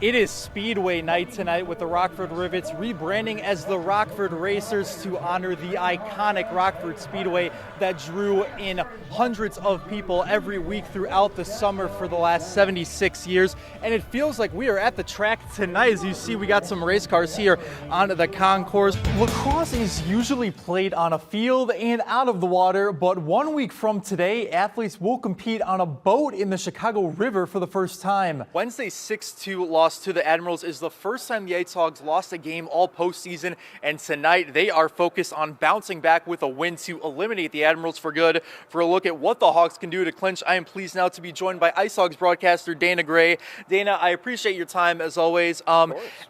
It is Speedway night tonight with the Rockford Rivets rebranding as the Rockford Racers to honor the iconic Rockford Speedway that drew in hundreds of people every week throughout the summer for the last 76 years. And it feels like we are at the track tonight. As you see, we got some race cars here on the concourse. Lacrosse is usually played on a field and out of the water, but 1 week from today, athletes will compete on a boat in the Chicago River for the first time. Wednesday's 6-2 loss to the Admirals is the first time the Ice Hogs lost a game all postseason, and tonight they are focused on bouncing back with a win to eliminate the Admirals for good. For a look at what the Hogs can do to clinch, I am pleased now to be joined by Ice Hogs broadcaster Dana Gray. Dana, I appreciate your time as always.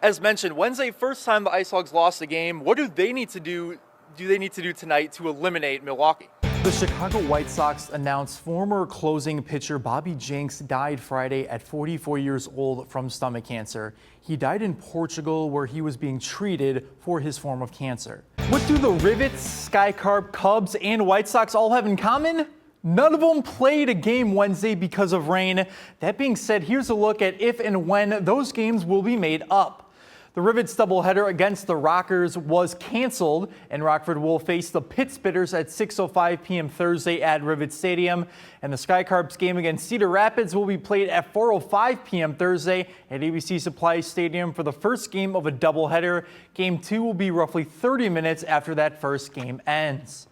As mentioned, Wednesday, first time the Ice Hogs lost a game. What do they need to do? Tonight to eliminate Milwaukee? The Chicago White Sox announced former closing pitcher Bobby Jenks died Friday at 44 years old from stomach cancer. He died in Portugal, where he was being treated for his form of cancer. What do the Rivets, Skycarp, Cubs, and White Sox all have in common? None of them played a game Wednesday because of rain. That being said, here's a look at if and when those games will be made up. The Rivets doubleheader against the Rockers was canceled, and Rockford will face the Pittsbitters at 6:05 p.m. Thursday at Rivet Stadium. And the Skycarps game against Cedar Rapids will be played at 4:05 p.m. Thursday at ABC Supply Stadium for the first game of a doubleheader. Game 2 will be roughly 30 minutes after that first game ends.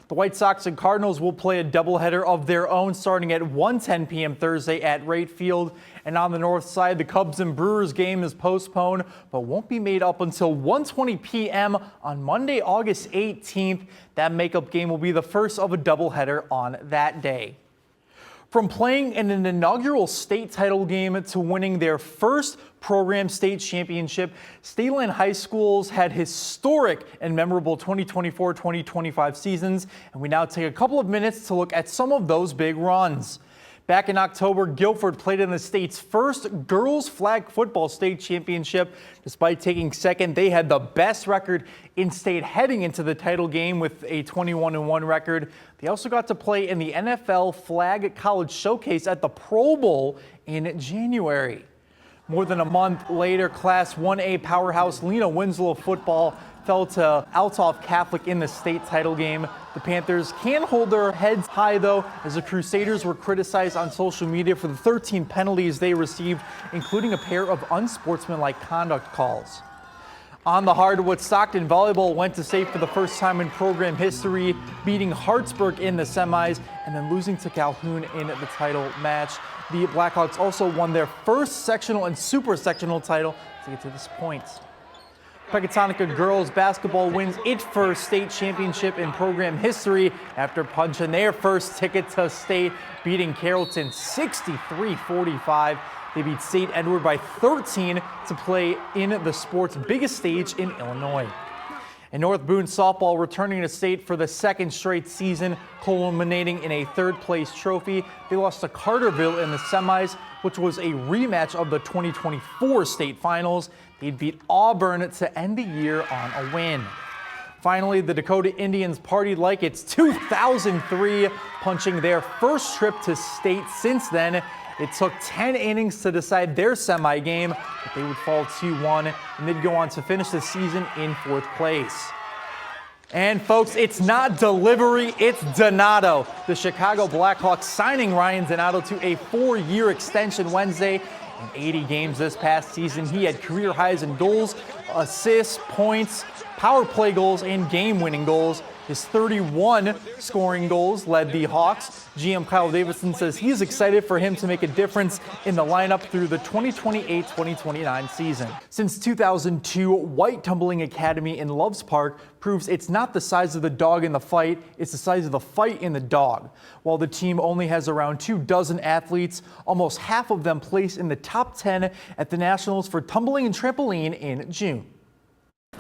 The White Sox and Cardinals will play a doubleheader of their own starting at 1:10 p.m. Thursday at Wright Field. And on the north side, the Cubs and Brewers game is postponed, but won't be made up until 1:20 p.m. on Monday, August 18th. That makeup game will be the first of a doubleheader on that day. From playing in an inaugural state title game to winning their first program state championship, State Line High Schools had historic and memorable 2024-2025 seasons, and we now take a couple of minutes to look at some of those big runs. Back in October, Guilford played in the state's first girls flag football state championship. Despite taking second, they had the best record in state heading into the title game with a 21-1 record. They also got to play in the NFL Flag College Showcase at the Pro Bowl in January. More than a month later, Class 1A powerhouse Lena Winslow football fell to Althoff Catholic in the state title game. The Panthers can hold their heads high, though, as the Crusaders were criticized on social media for the 13 penalties they received, including a pair of unsportsmanlike conduct calls. On the hardwood, Stockton volleyball went to state for the first time in program history, beating Hartsburg in the semis and then losing to Calhoun in the title match. The Blackhawks also won their first sectional and super sectional title to get to this point. Pecatonica girls basketball wins its first state championship in program history after punching their first ticket to state, beating Carrollton 63-45. They beat St. Edward by 13 to play in the sport's biggest stage in Illinois. And North Boone softball returning to state for the second straight season, culminating in a third-place trophy. They lost to Carterville in the semis, which was a rematch of the 2024 state finals. They'd beat Auburn to end the year on a win. Finally, the Dakota Indians partied like it's 2003, punching their first trip to state since then. It took 10 innings to decide their semi game, but they would fall 2-1, and they'd go on to finish the season in fourth place. And folks, it's not delivery, it's Donato. The Chicago Blackhawks signing Ryan Donato to a 4-year extension Wednesday. In 80 games this past season, he had career highs in goals, assists, points, power play goals, and game-winning goals. His 31 scoring goals led the Hawks. GM Kyle Davidson says he's excited for him to make a difference in the lineup through the 2028-2029 season. Since 2002, White Tumbling Academy in Loves Park proves it's not the size of the dog in the fight, it's the size of the fight in the dog. While the team only has around 24 athletes, almost half of them place in the top 10 at the Nationals for tumbling and trampoline in June.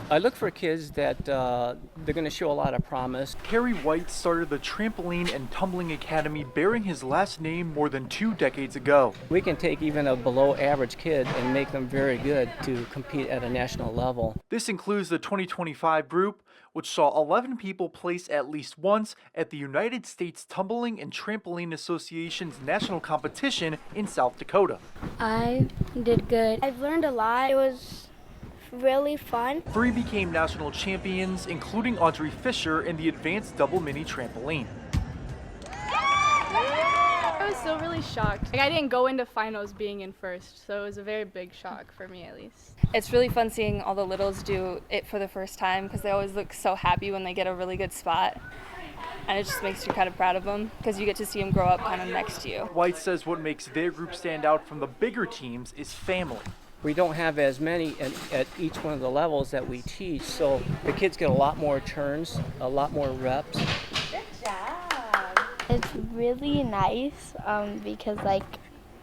I look for kids that they're going to show a lot of promise. Harry White started the Trampoline and Tumbling Academy bearing his last name more than 2 decades ago. We can take even a below average kid and make them very good to compete at a national level. This includes the 2025 group, which saw 11 people place at least once at the United States Tumbling and Trampoline Association's national competition in South Dakota. I did good. I've learned a lot. It was really fun. 3 became national champions, including Audrey Fisher in the advanced double mini trampoline. I was still really shocked. I didn't go into finals being in first, so it was a very big shock for me at least. It's really fun seeing all the littles do it for the first time because they always look so happy when they get a really good spot. And it just makes you kind of proud of them because you get to see them grow up kind of next to you. White says what makes their group stand out from the bigger teams is family. We don't have as many at each one of the levels that we teach, so the kids get a lot more turns, a lot more reps. Good job. It's really nice because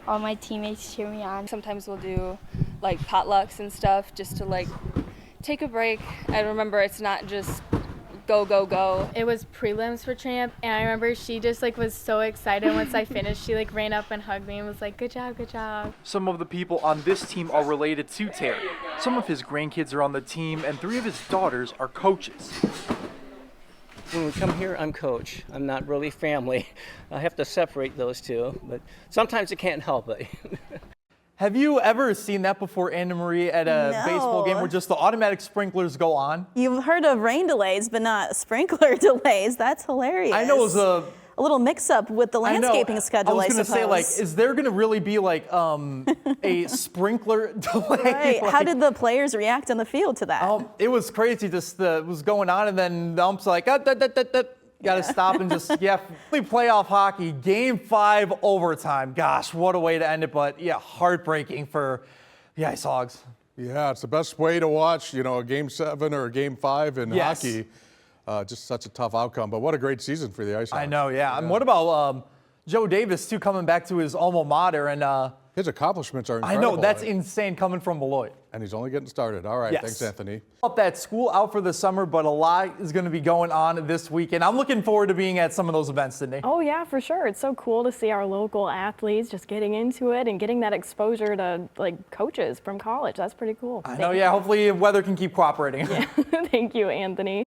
all my teammates cheer me on. Sometimes we'll do like potlucks and stuff just to take a break. I remember it's not just go, go, go. It was prelims for Tramp, and I remember she just was so excited once I finished. She ran up and hugged me and was like, good job, good job. Some of the people on this team are related to Terry. Some of his grandkids are on the team, and 3 of his daughters are coaches. When we come here, I'm coach. I'm not really family. I have to separate those two, but sometimes I can't help it. Have you ever seen that before, Anna Marie, at a baseball game where just the automatic sprinklers go on? You've heard of rain delays, but not sprinkler delays. That's hilarious. I know it was a little mix-up with the landscaping schedule, I suppose. I was going to say, is there going to really be a sprinkler delay? Right. How did the players react on the field to that? It was crazy. Just was going on, and then the ump's like, got to stop and just, playoff hockey, Game 5 overtime. Gosh, what a way to end it, but heartbreaking for the Ice Hogs. Yeah, it's the best way to watch, a Game 7 or a Game 5 in hockey. Just such a tough outcome, but what a great season for the Ice Hogs. I know, yeah. And what about Joe Davis, too, coming back to his alma mater? And his accomplishments are incredible. I know, that's insane coming from Beloit. And he's only getting started. All right, thanks, Anthony. Up that school out for the summer, but a lot is going to be going on this weekend. I'm looking forward to being at some of those events, Sydney. Oh, yeah, for sure. It's so cool to see our local athletes just getting into it and getting that exposure to, coaches from college. That's pretty cool. I know, hopefully weather can keep cooperating. Yeah. Thank you, Anthony.